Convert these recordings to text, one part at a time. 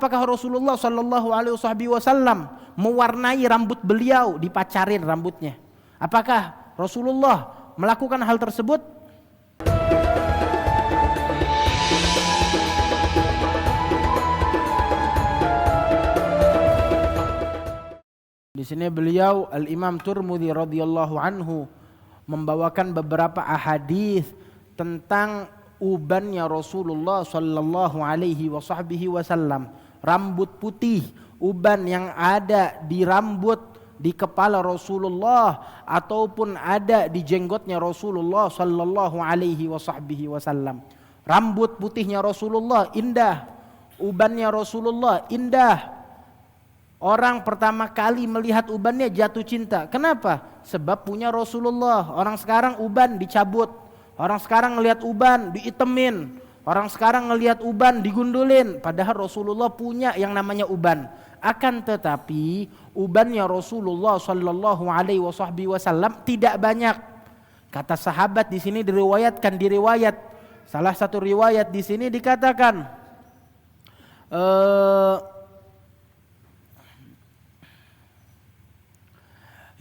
apakah Rasulullah sallallahu alaihi wasallam mewarnai rambut beliau, dipacarin rambutnya? Apakah Rasulullah melakukan hal tersebut? Di sini beliau Al-Imam Tirmidzi radhiyallahu anhu membawakan beberapa ahadits tentang ubannya Rasulullah sallallahu alaihi wasallam. Rambut putih, uban yang ada di rambut di kepala Rasulullah ataupun ada di jenggotnya Rasulullah sallallahu alaihi wasallam. Rambut putihnya Rasulullah indah, ubannya Rasulullah indah. Orang pertama kali melihat ubannya jatuh cinta. Kenapa? Sebab punya Rasulullah. Orang sekarang uban dicabut. Orang sekarang ngelihat uban diitemin. Orang sekarang ngelihat uban digundulin. Padahal Rasulullah punya yang namanya uban. Akan tetapi ubannya Rasulullah sallallahu alaihi wasallam tidak banyak. Kata sahabat di sini diriwayatkan di riwayat. Salah satu riwayat di sini dikatakan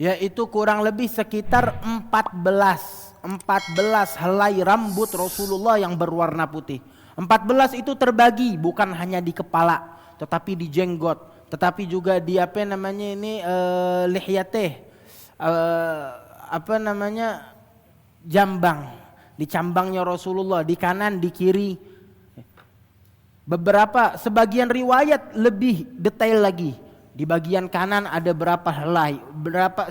yaitu kurang lebih sekitar 14 helai rambut Rasulullah yang berwarna putih. 14 itu terbagi bukan hanya di kepala, tetapi di jenggot, tetapi juga di lihyateh, jambang, di cambangnya Rasulullah, di kanan, di kiri. Sebagian riwayat lebih detail lagi. Di bagian kanan ada berapa helai,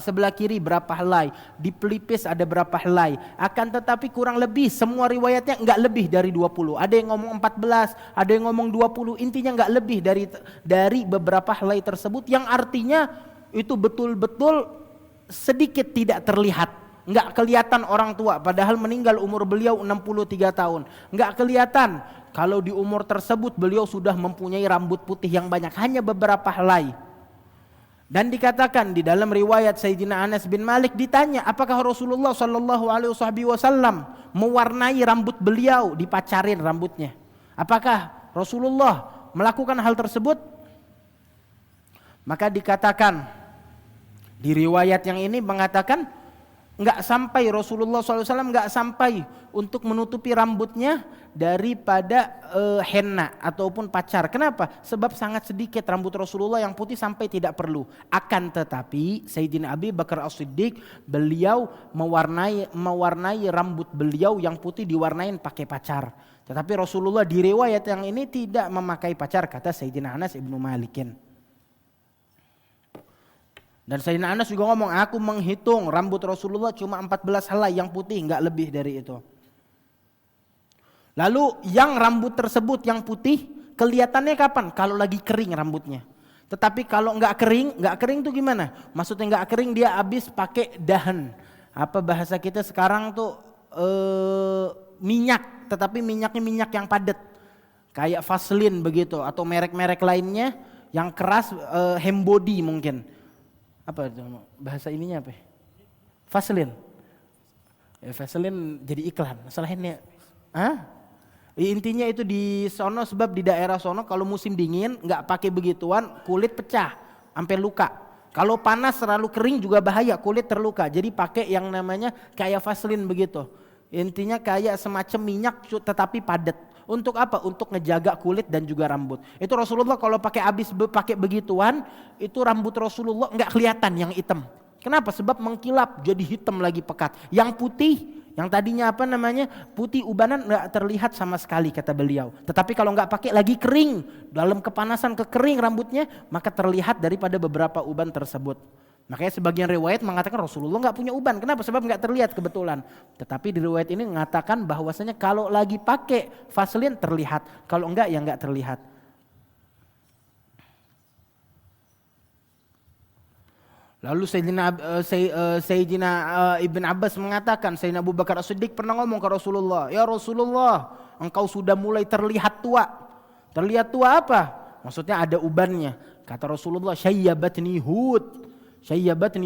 sebelah kiri berapa helai, di pelipis ada berapa helai. Akan tetapi kurang lebih semua riwayatnya enggak lebih dari 20. Ada yang ngomong 14, ada yang ngomong 20. Intinya enggak lebih dari beberapa helai tersebut, yang artinya itu betul-betul sedikit tidak terlihat. Enggak kelihatan orang tua, padahal meninggal umur beliau 63 tahun. Enggak kelihatan kalau di umur tersebut beliau sudah mempunyai rambut putih yang banyak, hanya beberapa helai. Dan dikatakan di dalam riwayat Sayyidina Anas bin Malik ditanya, apakah Rasulullah sallallahu alaihi wasallam mewarnai rambut beliau, dipacarin rambutnya? Apakah Rasulullah melakukan hal tersebut? Maka dikatakan di riwayat yang ini mengatakan enggak sampai, Rasulullah SAW enggak sampai untuk menutupi rambutnya daripada henna ataupun pacar. Kenapa? Sebab sangat sedikit rambut Rasulullah yang putih sampai tidak perlu. Akan tetapi Sayyidina Abi Bakar As-Siddiq, beliau mewarnai rambut beliau yang putih diwarnain pakai pacar. Tetapi Rasulullah di riwayat yang ini tidak memakai pacar, kata Sayyidina Anas ibnu Malikin. Dan Sayyidina Anas juga ngomong, aku menghitung rambut Rasulullah cuma 14 helai yang putih, enggak lebih dari itu. Lalu yang rambut tersebut yang putih kelihatannya kapan? Kalau lagi kering rambutnya. Tetapi kalau enggak kering tuh gimana? Maksudnya enggak kering, dia habis pakai dahan. Apa bahasa kita sekarang tuh minyak, tetapi minyaknya minyak yang padat. Kayak Vaseline begitu, atau merek-merek lainnya yang keras, Hembody mungkin. Apa itu bahasa ininya apa? Vaseline. Ya, Vaseline jadi iklan. Salahnya, intinya itu di sono, sebab di daerah sono kalau musim dingin nggak pakai begituan, kulit pecah sampai luka. Kalau panas terlalu kering juga bahaya, kulit terluka. Jadi pakai yang namanya kayak Vaseline begitu. Intinya kayak semacam minyak tetapi padat. Untuk apa? Untuk ngejaga kulit dan juga rambut. Itu Rasulullah kalau pakai begituan, itu rambut Rasulullah enggak kelihatan yang hitam. Kenapa? Sebab mengkilap jadi hitam lagi pekat. Yang putih, yang tadinya putih ubanan enggak terlihat sama sekali, kata beliau. Tetapi kalau enggak pakai lagi kering, dalam kepanasan kekering rambutnya, maka terlihat daripada beberapa uban tersebut. Makanya sebagian riwayat mengatakan Rasulullah enggak punya uban. Kenapa? Sebab enggak terlihat kebetulan. Tetapi di riwayat ini mengatakan bahwasanya kalau lagi pakai Vaseline terlihat, kalau enggak ya enggak terlihat. Lalu Sayyidina Ibn Abbas mengatakan, Sayyidina Abu Bakar As-Siddiq pernah ngomong ke Rasulullah, ya Rasulullah, engkau sudah mulai terlihat tua. Terlihat tua apa? Maksudnya ada ubannya. Kata Rasulullah, syayyabatni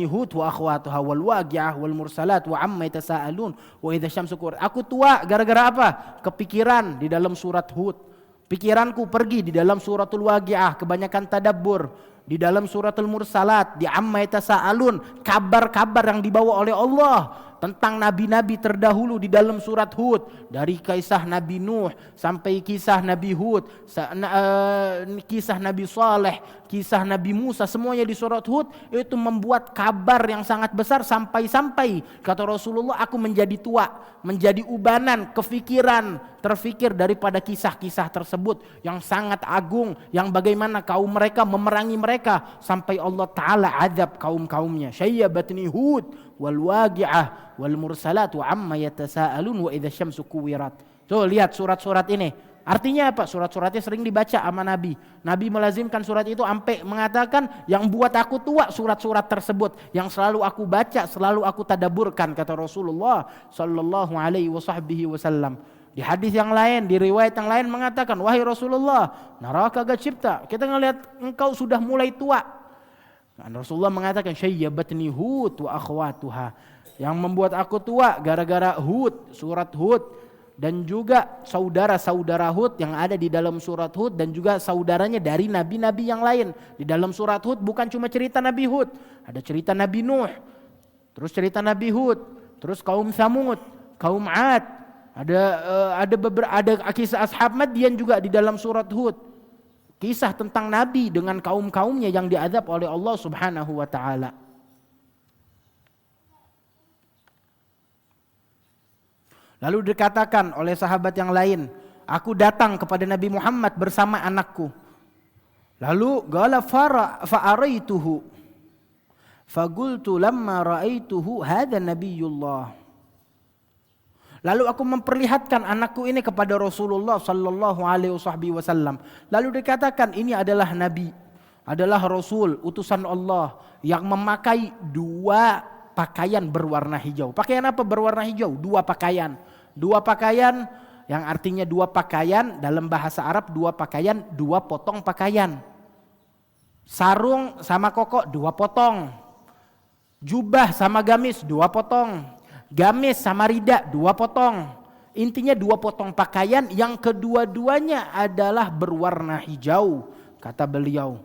Hud wa akhwatuha wal waqi'ah wal mursalat wa amma yatasaalun wa idza syamsu kuwirat. Aku tua gara-gara apa? Kepikiran di dalam surat Hud. Pikiranku pergi di dalam suratul Waqiah, kebanyakan tadabbur. Di dalam suratul Mursalat, di Amma Yatasaalun, kabar-kabar yang dibawa oleh Allah tentang nabi-nabi terdahulu di dalam surat Hud, dari kisah Nabi Nuh sampai kisah Nabi Hud, kisah Nabi Saleh, kisah Nabi Musa, semuanya di surat Hud itu membuat kabar yang sangat besar sampai-sampai kata Rasulullah, aku menjadi tua, menjadi ubanan, terfikir daripada kisah-kisah tersebut yang sangat agung, yang bagaimana kaum mereka memerangi mereka sampai Allah Ta'ala azab kaum-kaumnya. Syayyabatni Hud wal Waqi'ah wal Mursalat wa amma yatasaalun wa idza syamsu kuwirat. Tuh lihat surat-surat ini. Artinya apa? Surat-suratnya sering dibaca sama Nabi. Nabi melazimkan surat itu sampai mengatakan yang buat aku tua surat-surat tersebut, yang selalu aku baca, selalu aku tadaburkan, kata Rasulullah sallallahu alaihi wasallam. Di hadis yang lain, di riwayat yang lain mengatakan, wahai Rasulullah, naraka qad cipta, kita ngelihat engkau sudah mulai tua. Dan Rasulullah mengatakan, syayyabatni Hud wa akhwatuha, yang membuat aku tua gara-gara Hud, surat Hud, dan juga saudara-saudara Hud yang ada di dalam surat Hud, dan juga saudaranya dari nabi-nabi yang lain. Di dalam surat Hud bukan cuma cerita Nabi Hud, ada cerita Nabi Nuh, terus cerita Nabi Hud, terus kaum Tsamud, kaum Ad, ada kisah ashab Madyan juga di dalam surat Hud. Kisah tentang Nabi dengan kaum-kaumnya yang diazab oleh Allah Subhanahu wa taala. Lalu dikatakan oleh sahabat yang lain, aku datang kepada Nabi Muhammad bersama anakku. Lalu qala fa'araituhu faqultu lamma ra'aituhu hadza nabiyullah. Lalu aku memperlihatkan anakku ini kepada Rasulullah sallallahu alaihi wasallam. Lalu dikatakan ini adalah nabi, adalah rasul, utusan Allah yang memakai dua pakaian berwarna hijau. Pakaian apa berwarna hijau? Dua pakaian. Dua pakaian yang artinya dua pakaian dalam bahasa Arab, dua pakaian, dua potong pakaian. Sarung sama koko dua potong. Jubah sama gamis dua potong. Gamis sama rida dua potong. Intinya dua potong pakaian yang kedua-duanya adalah berwarna hijau, kata beliau.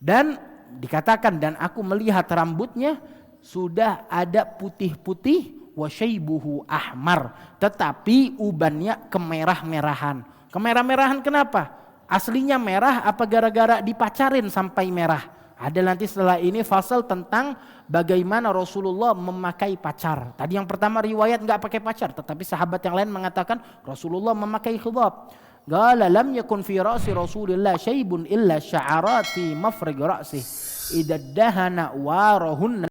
Dan dikatakan, dan aku melihat rambutnya sudah ada putih-putih, wa syaibuhu ahmar, tetapi ubannya kemerah-merahan. Kemerah-merahan kenapa? Aslinya merah apa gara-gara dipacarin sampai merah? Ada nanti setelah ini fasal tentang bagaimana Rasulullah memakai pacar. Tadi yang pertama riwayat enggak pakai pacar, tetapi sahabat yang lain mengatakan Rasulullah memakai khidab. Qala lam yakun fi ra'si Rasulillah syaibun illa sya'arat fi mafrig ra'sih idza dahana warahunna